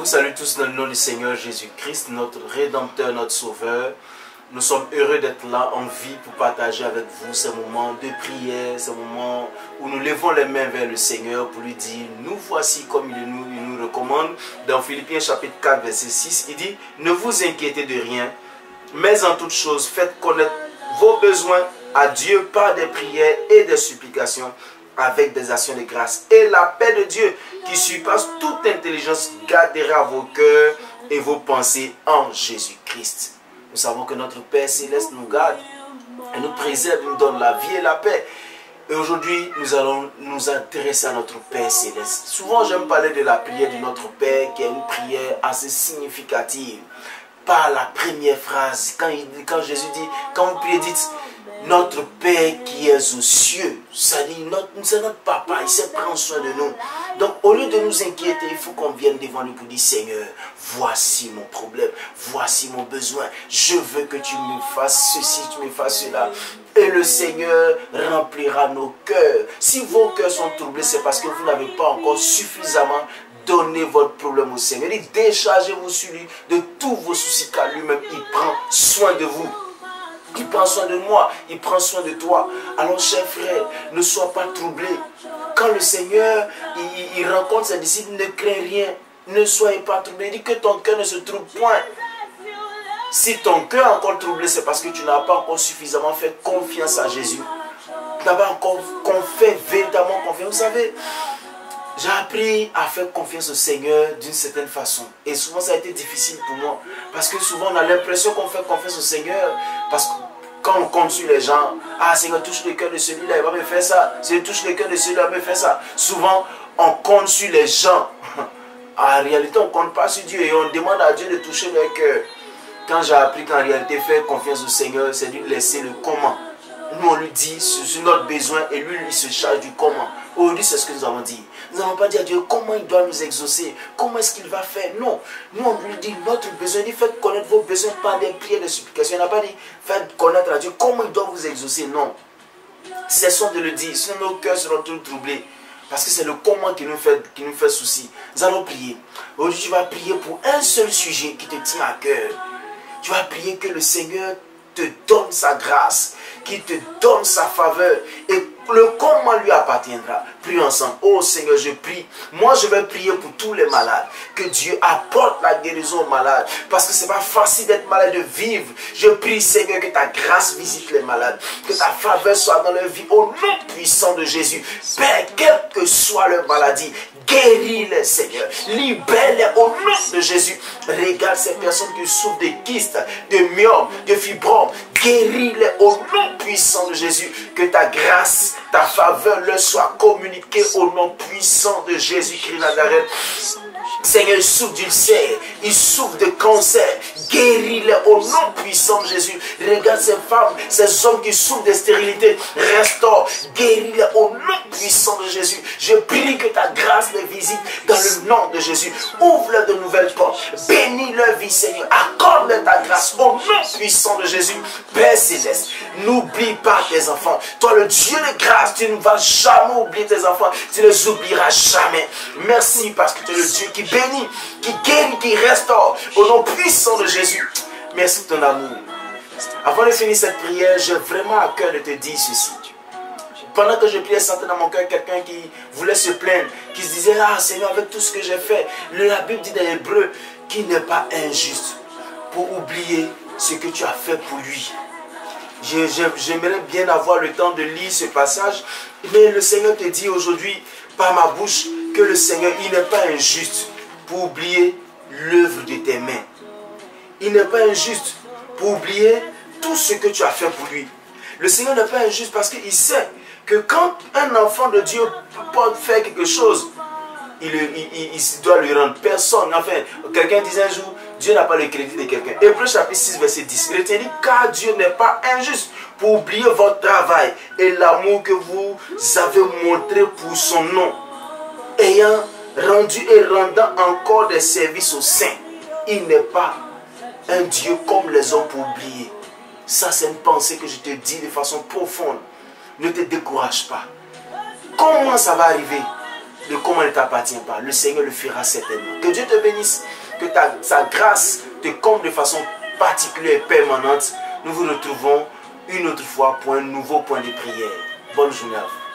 salue tous dans le nom du Seigneur Jésus-Christ, notre Rédempteur, notre Sauveur. Nous sommes heureux d'être là en vie pour partager avec vous ces moments de prière, ces moments où nous levons les mains vers le Seigneur pour lui dire, nous voici comme il nous recommande. Dans Philippiens chapitre 4, verset 6, il dit, ne vous inquiétez de rien, mais en toute chose, faites connaître vos besoins à Dieu par des prières et des supplications, avec des actions de grâce. Et la paix de Dieu, qui surpasse toute intelligence, gardera vos cœurs et vos pensées en Jésus-Christ. Nous savons que notre Père Céleste nous garde et nous préserve, nous donne la vie et la paix. Et aujourd'hui, nous allons nous intéresser à notre Père Céleste. Souvent, j'aime parler de la prière de notre Père, qui est une prière assez significative. Par la première phrase, quand Jésus dit, quand vous priez, dites, notre Père qui est aux cieux, c'est notre papa, il sait prendre soin de nous. Donc au lieu de nous inquiéter, il faut qu'on vienne devant lui pour dire, Seigneur, voici mon problème, voici mon besoin, je veux que tu me fasses ceci, tu me fasses cela. Et le Seigneur remplira nos cœurs. Si vos cœurs sont troublés, c'est parce que vous n'avez pas encore suffisamment donné votre problème au Seigneur. Et déchargez-vous sur lui de tous vos soucis, car lui-même, il prend soin de vous. Il prend soin de moi, il prend soin de toi. Alors, chers frères, ne sois pas troublés. Quand le Seigneur, il rencontre ses disciples, ne crains rien. Ne soyez pas troublés. Il dit que ton cœur ne se trouble point. Si ton cœur est encore troublé, c'est parce que tu n'as pas encore suffisamment fait confiance à Jésus. Tu n'as pas encore fait véritablement confiance. Vous savez, j'ai appris à faire confiance au Seigneur d'une certaine façon. Et souvent, ça a été difficile pour moi. Parce que souvent, on a l'impression qu'on fait confiance au Seigneur. Parce que quand on compte sur les gens, ah, Seigneur, touche le cœur de celui-là, il va me faire ça. Seigneur, touche le cœur de celui-là, il va me faire ça. Souvent, on compte sur les gens. En réalité, on ne compte pas sur Dieu et on demande à Dieu de toucher leur cœur. Quand j'ai appris qu'en réalité, faire confiance au Seigneur, c'est lui laisser le comment. Nous, on lui dit sur notre besoin et lui, il se charge du comment. Aujourd'hui, c'est ce que nous avons dit. Nous n'allons pas dire à Dieu comment il doit nous exaucer, comment est-ce qu'il va faire. Non, nous, on lui dit notre besoin. Il dit faites connaître vos besoins par des prières, des supplications. Il n'a pas dit faites connaître à Dieu comment il doit vous exaucer. Non. Cessons de le dire, sinon nos cœurs seront tous troublés. Parce que c'est le comment qui nous fait souci. Nous allons prier. Aujourd'hui, tu vas prier pour un seul sujet qui te tient à cœur. Tu vas prier que le Seigneur te donne sa grâce, qu'il te donne sa faveur et le comment lui appartiendra. Prions ensemble. Oh Seigneur, je prie. Moi, je vais prier pour tous les malades. Que Dieu apporte la guérison aux malades. Parce que ce n'est pas facile d'être malade, de vivre. Je prie, Seigneur, que ta grâce visite les malades. Que ta faveur soit dans leur vie. Au nom puissant de Jésus. Père, quelle que soit leur maladie, guéris-les, Seigneur. Libère-les au nom de Jésus. Regarde ces personnes qui souffrent de kystes, de myomes, de fibromes. Guéris-les au nom puissant de Jésus. Que ta grâce, ta faveur leur soit communiquée au nom puissant de Jésus-Christ Nazareth. Seigneur, il souffre d'ulcère, il souffre de cancer. Guéris-les au nom puissant de Jésus. Regarde ces femmes, ces hommes qui souffrent de stérilité. Restaure, guéris-les au nom puissant de Jésus. Je prie que ta grâce les visite dans le nom de Jésus. Ouvre-leur de nouvelles portes. Bénis leur vie, Seigneur. Accorde-leur ta grâce au nom puissant de Jésus. Père Céleste, n'oublie pas tes enfants. Toi, le Dieu de grâce, tu ne vas jamais oublier tes enfants. Tu ne les oublieras jamais. Merci parce que tu es le Dieu qui bénit, qui guérit, qui restaure. Au nom puissant de Jésus. Merci pour ton amour. Avant de finir cette prière, j'ai vraiment à cœur de te dire ceci. Pendant que je priais, je sentais dans mon cœur quelqu'un qui voulait se plaindre, qui se disait, ah Seigneur, avec tout ce que j'ai fait, la Bible dit dans l'Hébreu qu'il n'est pas injuste pour oublier ce que tu as fait pour lui. J'aimerais bien avoir le temps de lire ce passage, mais le Seigneur te dit aujourd'hui, par ma bouche, que le Seigneur, il n'est pas injuste pour oublier l'œuvre de tes mains. Il n'est pas injuste pour oublier tout ce que tu as fait pour lui. Le Seigneur n'est pas injuste parce qu'il sait que quand un enfant de Dieu peut faire quelque chose, il doit lui rendre personne. Enfin, quelqu'un disait un jour, Dieu n'a pas le crédit de quelqu'un. Hébreux chapitre 6, verset 10. Retenez, car Dieu n'est pas injuste pour oublier votre travail et l'amour que vous avez montré pour son nom, ayant rendu et rendant encore des services aux saints. Il n'est pas un Dieu comme les hommes pour oublier. Ça, c'est une pensée que je te dis de façon profonde. Ne te décourage pas. Comment ça va arriver? de comment il ne t'appartient pas. Le Seigneur le fera certainement. Que Dieu te bénisse, que sa grâce te comble de façon particulière et permanente. Nous vous retrouvons une autre fois pour un nouveau point de prière. Bonne journée à vous.